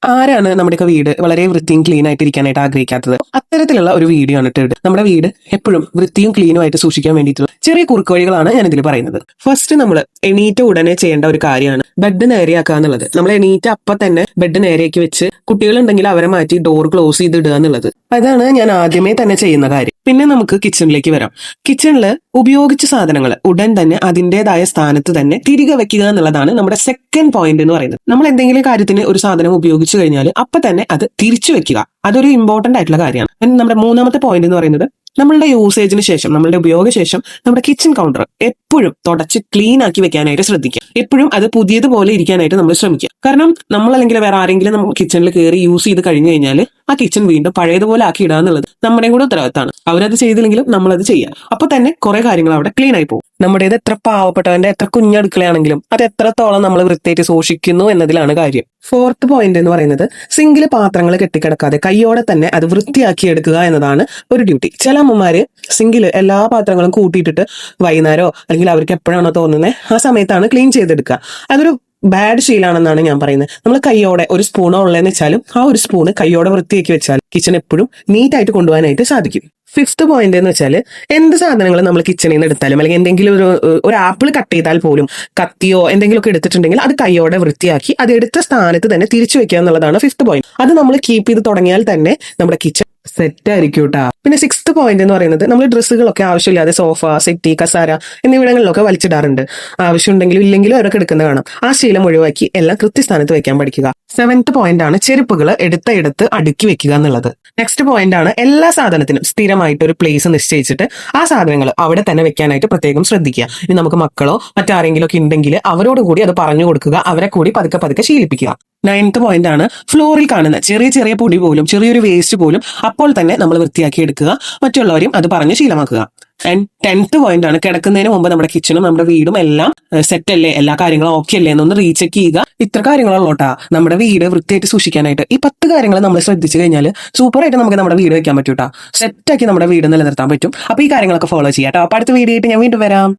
ആരാണ് നമ്മുടെയൊക്കെ വീട് വളരെ വൃത്തിയും ക്ലീൻ ആയിട്ട് ഇരിക്കാനായിട്ട് ആഗ്രഹിക്കാത്തത്? അത്തരത്തിലുള്ള ഒരു വീഡിയോ ആണ് ഇട്ട് നമ്മുടെ വീട് എപ്പോഴും വൃത്തിയും ക്ലീനും ആയിട്ട് സൂക്ഷിക്കാൻ വേണ്ടിയിട്ടുള്ള ചെറിയ കുറുക്ക് വഴികളാണ് ഞാൻ ഇതിൽ പറയുന്നത്. ഫസ്റ്റ് നമ്മൾ എണീറ്റ ഉടനെ ചെയ്യേണ്ട ഒരു കാര്യമാണ് ബെഡ് നേരെയാക്കുക എന്നുള്ളത്. നമ്മൾ എണീറ്റ അപ്പം തന്നെ ബെഡ് നേരെയാക്കി വെച്ച് കുട്ടികളുണ്ടെങ്കിൽ അവരെ മാറ്റി ഡോർ ക്ലോസ് ചെയ്തിടുക എന്നുള്ളത്. അതാണ് ഞാൻ ആദ്യമേ തന്നെ ചെയ്യുന്ന കാര്യം. പിന്നെ നമുക്ക് കിച്ചണിലേക്ക് വരാം. കിച്ചണിൽ ഉപയോഗിച്ച സാധനങ്ങൾ ഉടൻ തന്നെ അതിൻ്റെതായ സ്ഥാനത്ത് തന്നെ തിരികെ വെക്കുക എന്നുള്ളതാണ് നമ്മുടെ സെക്കൻഡ് പോയിന്റ് എന്ന് പറയുന്നത്. നമ്മൾ എന്തെങ്കിലും കാര്യത്തിന് ഒരു സാധനം ഉപയോഗിച്ചു കഴിഞ്ഞാൽ അപ്പൊ തന്നെ അത് തിരിച്ചു വെക്കുക. അതൊരു ഇമ്പോർട്ടന്റ് ആയിട്ടുള്ള കാര്യമാണ്. നമ്മുടെ മൂന്നാമത്തെ പോയിന്റ് എന്ന് പറയുന്നത് നമ്മളുടെ യൂസേജിന് ശേഷം, നമ്മളുടെ ഉപയോഗശേഷം നമ്മുടെ കിച്ചൺ കൗണ്ടർ എപ്പോഴും തുടച്ച് ക്ലീൻ ആക്കി വെക്കാനായിട്ട് ശ്രദ്ധിക്കുക. എപ്പോഴും അത് പുതിയതുപോലെ ഇരിക്കാനായിട്ട് നമ്മൾ ശ്രമിക്കുക. കാരണം നമ്മൾ അല്ലെങ്കിൽ വേറെ ആരെങ്കിലും നമ്മൾ കിച്ചണിൽ കയറി യൂസ് ചെയ്ത് കഴിഞ്ഞു കഴിഞ്ഞാൽ ആ കിച്ചൺ വീണ്ടും പഴയതുപോലെ ആക്കി ഇടുക എന്നുള്ളത് നമ്മുടെയും കൂടെ ഉത്തരവാദിത്തമാണ്. അവരത് ചെയ്തില്ലെങ്കിലും നമ്മളത് ചെയ്യുക. അപ്പൊ തന്നെ കുറെ കാര്യങ്ങൾ അവിടെ ക്ലീൻ ആയി പോകും. നമ്മുടേത് എത്ര പാവപ്പെട്ടവന്റെ എത്ര കുഞ്ഞടുക്കളയാണെങ്കിലും അത് എത്രത്തോളം നമ്മൾ വൃത്തിയായിട്ട് സൂക്ഷിക്കുന്നു എന്നതിലാണ് കാര്യം. ഫോർത്ത് പോയിന്റ് എന്ന് പറയുന്നത് സിങ്കില് പാത്രങ്ങൾ കെട്ടിക്കിടക്കാതെ കൈയോടെ തന്നെ അത് വൃത്തിയാക്കി എടുക്കുക എന്നതാണ് ഒരു ഡ്യൂട്ടി. ചില അമ്മമാര് സിങ്കില് എല്ലാ പാത്രങ്ങളും കൂട്ടിയിട്ടിട്ട് വൈകുന്നേരമോ അല്ലെങ്കിൽ അവർക്ക് എപ്പോഴാണോ തോന്നുന്നത് ആ സമയത്താണ് ക്ലീൻ ചെയ്തെടുക്കുക. അതൊരു ബാഡ് ശീലാണെന്നാണ് ഞാൻ പറയുന്നത്. നമ്മൾ കൈയോടെ ഒരു സ്പൂണോ ഉള്ളതെന്ന് വെച്ചാലും ആ ഒരു സ്പൂണ് കൈയോടെ വൃത്തിയാക്കി വെച്ചാൽ കിച്ചൺ എപ്പോഴും നീറ്റായിട്ട് കൊണ്ടുപോകാനായിട്ട് സാധിക്കും. ഫിഫ്ത്ത് പോയിന്റ് എന്ന് വെച്ചാൽ എന്ത് സാധനങ്ങൾ നമ്മൾ കിച്ചണിൽ നിന്ന് എടുത്താലും അല്ലെങ്കിൽ എന്തെങ്കിലും ഒരു ആപ്പിൾ കട്ട് ചെയ്താൽ പോലും കത്തിയോ എന്തെങ്കിലുമൊക്കെ എടുത്തിട്ടുണ്ടെങ്കിൽ അത് കൈയോടെ വൃത്തിയാക്കി അത് എടുത്ത സ്ഥാനത്ത് തന്നെ തിരിച്ചു വെക്കുക എന്നുള്ളതാണ് ഫിഫ്ത്ത് പോയിന്റ്. അത് നമ്മൾ കീപ്പ് ചെയ്ത് തുടങ്ങിയാൽ തന്നെ നമ്മുടെ കിച്ചൺ സെറ്റ് ആയിരിക്കും കേട്ടാ. പിന്നെ സിക്സ്ത് പോയിന്റ് എന്ന് പറയുന്നത് നമ്മൾ ഡ്രസ്സുകളൊക്കെ ആവശ്യമില്ലാതെ സോഫ, സെറ്റി, കസാര എന്നിവിടങ്ങളിലൊക്കെ വലിച്ചിടാറുണ്ട്. ആവശ്യമുണ്ടെങ്കിലും ഇല്ലെങ്കിലും അവരൊക്കെ എടുക്കുന്നത് കാണാം. ആ ശീലം ഒഴിവാക്കി എല്ലാം കൃത്യസ്ഥാനത്ത് വെക്കാൻ പഠിക്കുക. സെവൻത്ത് പോയിന്റ് ആണ് ചെരുപ്പുകൾ എടുത്ത് അടുക്കി വെക്കുക എന്നുള്ളത്. നെക്സ്റ്റ് പോയിന്റ് ആണ് എല്ലാ സാധനത്തിനും സ്ഥിരമായിട്ട് ഒരു പ്ലേസ് നിശ്ചയിച്ചിട്ട് ആ സാധനങ്ങൾ അവിടെ തന്നെ വെക്കാനായിട്ട് പ്രത്യേകം ശ്രദ്ധിക്കുക. ഇനി നമുക്ക് മക്കളോ മറ്റാരെങ്കിലും ഒക്കെ ഉണ്ടെങ്കിൽ അവരോട് കൂടി അത് പറഞ്ഞു കൊടുക്കുക. അവരെ കൂടി പതുക്കെ ശീലിപ്പിക്കുക. നയൻത്ത് പോയിന്റ് ആണ് ഫ്ലോറിൽ കാണുന്ന ചെറിയ പൊടി പോലും ചെറിയൊരു വേസ്റ്റ് പോലും അപ്പോൾ തന്നെ നമ്മൾ വൃത്തിയാക്കി എടുക്കുക. മറ്റുള്ളവരെയും അത് പറഞ്ഞ് ശീലമാക്കുക. ആൻഡ് 10th പോയിന്റ് ആണ് കിടക്കുന്നതിന് മുമ്പ് നമ്മുടെ കിച്ചണും നമ്മുടെ വീടും എല്ലാം സെറ്റ് അല്ലേ, എല്ലാ കാര്യങ്ങളും ഓക്കെ അല്ലേ എന്നൊന്ന് റീചെക്ക് ചെയ്യുക. ഇത്ര കാര്യങ്ങളുള്ളോട്ടാ നമ്മുടെ വീട് വൃത്തിയായിട്ട് സൂക്ഷിക്കാനായിട്ട്. ഈ 10 കാര്യങ്ങൾ നമ്മൾ ശ്രദ്ധിച്ചു കഴിഞ്ഞാൽ സൂപ്പറായിട്ട് നമുക്ക് നമ്മുടെ വീട് വെക്കാൻ പറ്റൂട്ടാ. സെറ്റാക്കി നമ്മുടെ വീട് നിലനിർത്താൻ പറ്റും. അപ്പൊ ഈ കാര്യങ്ങളൊക്കെ ഫോളോ ചെയ്യാം കേട്ടോ. അപ്പൊ അടുത്ത വീഡിയോ ആയിട്ട് ഞാൻ വീണ്ടും വരാം.